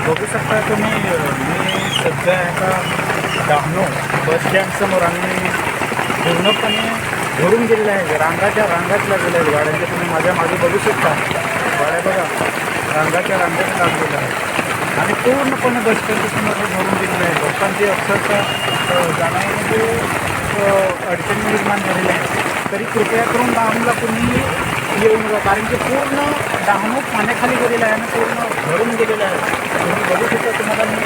बघू शकता तुम्ही मी सध्या एका डहाणू बस स्टँडसमोर आणि पूर्णपणे भरून गेलेलं आहे. रांगाच्या रांगात लागलेल्या आहेत गाड्यांच्या. तुम्ही माझ्या मागे बघू शकता गाड्या बघा रांगाच्या रांगात लागलेल्या आहेत आणि पूर्णपणे बस स्टँडच्या समोर भरून गेलेलं आहे. लोकांची अक्षरशः जाण्यामध्ये अडचणी निर्माण झालेल्या आहेत. तरी कृपया करून डहाणूला कुणीही येऊ नका, कारण की पूर्ण डहाणू पाण्याखाली गेलेलं आहे आणि पूर्ण भरून गेलेलं आहे. तुम्ही बघू शकता, तुम्हाला मी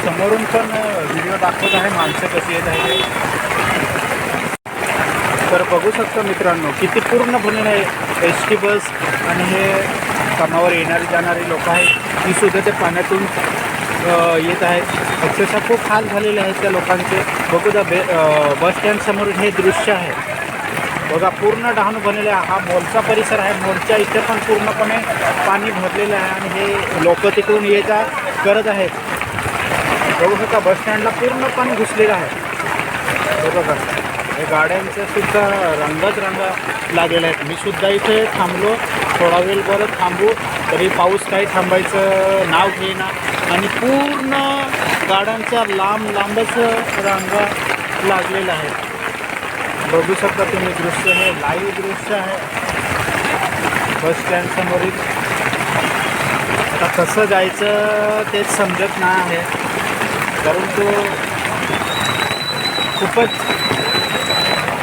समोरून पण व्हिडिओ दाखवत आहे माणसं कशी येत आहे. तर बघू शकता मित्रांनो किती पूर्ण भरलेलं आहे. एस टी बस आणि हे कामावर येणारी जाणारी लोक आहेत ती सुद्धा ते पाण्यातून येत आहेत. अक्षरशः खूप हाल झालेले आहेत त्या लोकांचे. बघू द्या बस स्टँडसमोर हे दृश्य आहे बघा. पूर्ण डहाणू भरलेलं आहे. हा मॉलचा परिसर आहे. मॉलच्या इथे पण पूर्णपणे पाणी भरलेलं आहे आणि हे लोक तिकडून ये जा करत आहेत. बघू शकता बस स्टँडला पूर्ण पाणी घुसलेलं आहे. हे बघा हे गाड्यांच्या सुद्धा रंगच रांगा लागलेल्या आहेत. मी सुद्धा इथे थांबलो, थोडा वेळ बरं थांबू तरी पाऊस काही थांबायचं नाव घेईना आणि पूर्ण गाड्यांच्या लांब लांबच रांगा लागलेल्या आहेत. बघू शकता तुम्ही दृश्य, हे लाईव्ह दृश्य आहे बस स्टँड समोरील. आता कसं जायचं तेच समजत नाही आहे, परंतु खूपच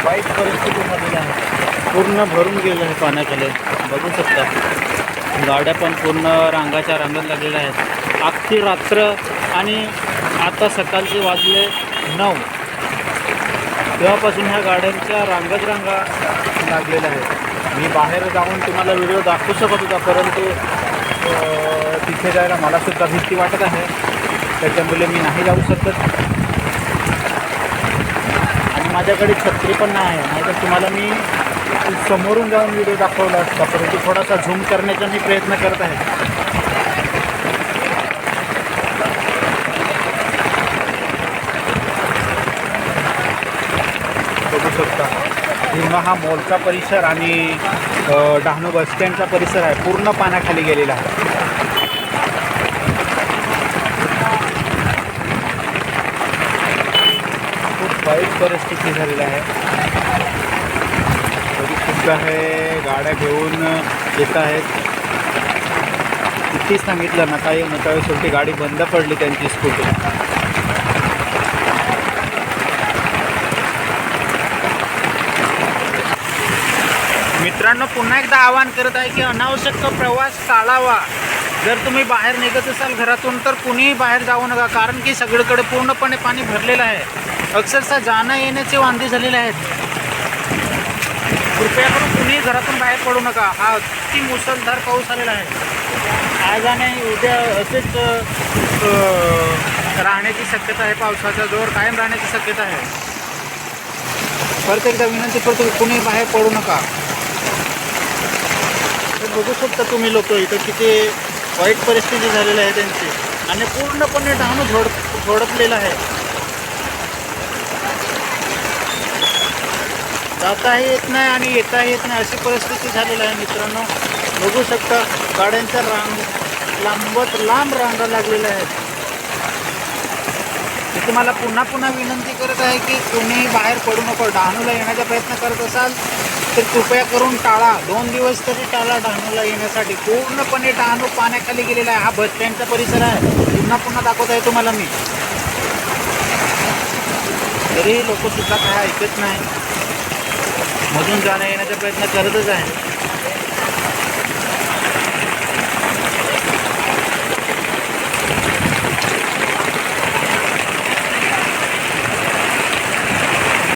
वाईट परिस्थितीमध्ये आहे. पूर्ण भरून गेलं आहे पाण्याखाली. बघू शकता गाड्या पण पूर्ण रांगाच्या रांगात लागलेल्या आहेत. अख्खी रात्र आणि आता सकाळचे वाजले 9 तेव्हापासून ह्या गाड्यांच्या रांगच रांगा लागलेल्या आहेत. मी बाहेर जाऊन तुम्हाला व्हिडिओ दाखवू शकत होता, परंतु तिथे जायला मलासुद्धा भीती वाटत आहे, त्याच्यामुळे मी नाही जाऊ शकत. आणि माझ्याकडे छत्री पण नाही आहे, नाहीतर तुम्हाला मी समोरून जाऊन व्हिडिओ दाखवला असता, परंतु थोडासा झूम करण्याचा मी प्रयत्न करत आहे. बघू शकता पूर्ण हा मॉलचा परिसर आणि डहाणू बस स्टँडचा परिसर आहे पूर्ण पाण्याखाली गेलेला आहे. खूप वाईट परिस्थिती झालेली आहे. तरी सुद्धा हे गाड्या घेऊन येत आहेत. किती सांगितलं नका येऊ नका येऊ, शेवटी गाडी बंद पडली त्यांची स्कूटी. मित्रांनो पुन्हा एकदा आवाहन करत आहे की अनावश्यक प्रवास टाळावा. जर तुम्ही बाहेर निघत असाल घरातून तर कुणीही बाहेर जाऊ नका, कारण की सगळीकडे पूर्णपणे पाणी भरलेलं आहे. अक्षरशः जाणं येण्याचे वांदे झालेले आहेत. कृपया करून कुणीही घरातून बाहेर पडू नका. हा अति मुसळधार पाऊस आलेला आहे. आज आणि उद्या असेच राहण्याची शक्यता आहे. पावसाचा जोर कायम राहण्याची शक्यता आहे. परत एकदा विनंती करतो की कुणीही बाहेर पडू नका. बघू शकता तुम्ही लोक इथं किती वाईट परिस्थिती झालेली आहे त्यांची आणि पूर्णपणे डहाणू झोडपलेलं आहे. जाताही येत नाही आणि येताही येत नाही अशी परिस्थिती झालेली आहे. मित्रांनो बघू शकता गाड्यांच्या लांब रांगा लागलेल्या आहेत. मी तुम्हाला पुन्हा विनंती करत आहे की कोणीही बाहेर पडू नको. डहाणूला येण्याचा प्रयत्न करत असाल तर कृपया करून टाळा. 2 दिवस तरी टाळा डहाणूला येण्यासाठी. पूर्णपणे डहाणू पाण्याखाली गेलेला आहे. हा बस स्टँडचा परिसर आहे. पुन्हा दाखवत आहे तुम्हाला मी. तरीही लोकसुद्धा काय ऐकत नाही, मधून जाण्या येण्याचा प्रयत्न करतच आहे.